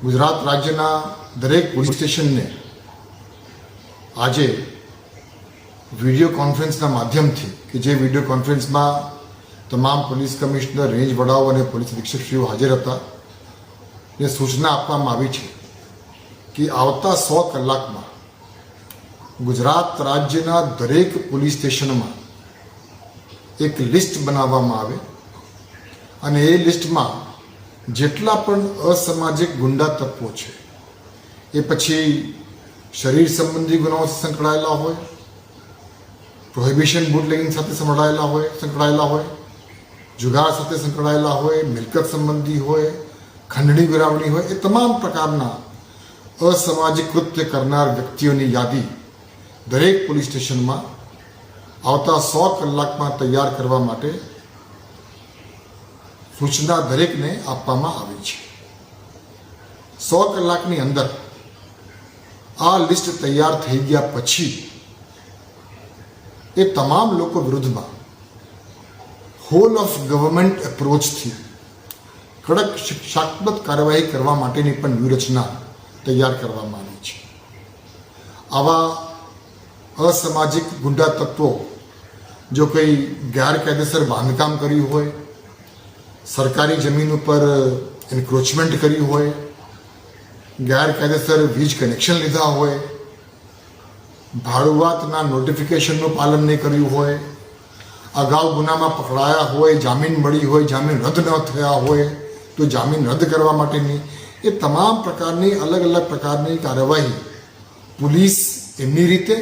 ગુજરાત રાજ્યના દરેક પોલીસ સ્ટેશનને આજે વિડીયો કોન્ફરન્સના માધ્યમથી કે જે વિડીયો કોન્ફરન્સમાં તમામ પોલીસ કમિશનર, રેન્જ વડાઓ અને પોલીસ અધિક્ષકશ્રીઓ હાજર હતા એ સૂચના આપવામાં આવી છે કે આવતા 100 કલાકમાં ગુજરાત રાજ્યના દરેક પોલીસ સ્ટેશનમાં એક લિસ્ટ બનાવવામાં આવે અને એ લિસ્ટમાં જેટલા પણ અસામાજિક ગુંડા તત્વો છે, એ પછી શરીર સંબંધી ગુનાઓ સંકળાયેલા હોય, પ્રોહિબિશન બુટલેગિંગ સાથે સંકળાયેલા હોય, જુગાર સાથે સંકળાયેલા હોય, મિલકત સંબંધી હોય, ખંડણી ગુરાવણી હોય, એ તમામ પ્રકારના અસામાજિક કૃત્ય કરનાર વ્યક્તિઓની યાદી દરેક પોલીસ સ્ટેશનમાં આવતા 100 કલાકમાં તૈયાર કરવા માટે સૂચના દરેકને આપવામાં આવી છે. 100 કલાકની અંદર આ લિસ્ટ તૈયાર થઈ ગયા પછી એ તમામ લોકો વિરુદ્ધમાં હોલ ઓફ ગવર્મેન્ટ એપ્રોચથી કડક શિક્ષાત્મક કાર્યવાહી કરવા માટેની પણ વ્યૂહરચના તૈયાર કરવામાં આવી છે. આવા અસામાજિક ગુંડા તત્વો જો કોઈ ગેરકાયદેસર બાંધકામ કર્યું હોય, સરકારી જમીન ઉપર એન્ક્રોચમેન્ટ કર્યું હોય, ગેરકાયદેસર વીજ કનેક્શન લીધા હોય, ભાડુઆતના નોટિફિકેશનનું પાલન નહીં કર્યું હોય, અગાઉ ગુનામાં પકડાયા હોય, જામીન મળી હોય, જામીન રદ ન થયા હોય તો જામીન રદ કરવા માટેની એ તમામ પ્રકારની અલગ અલગ પ્રકારની કાર્યવાહી પોલીસ એમની રીતે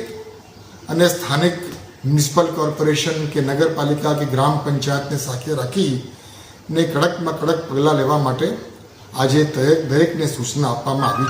અને સ્થાનિક મ્યુનિસિપલ કોર્પોરેશન કે નગરપાલિકા કે ગ્રામ પંચાયતને સાથે રાખીને કડકમાં કડક પગલાં લેવા માટે આજે દરેકને સૂચના આપવામાં આવી.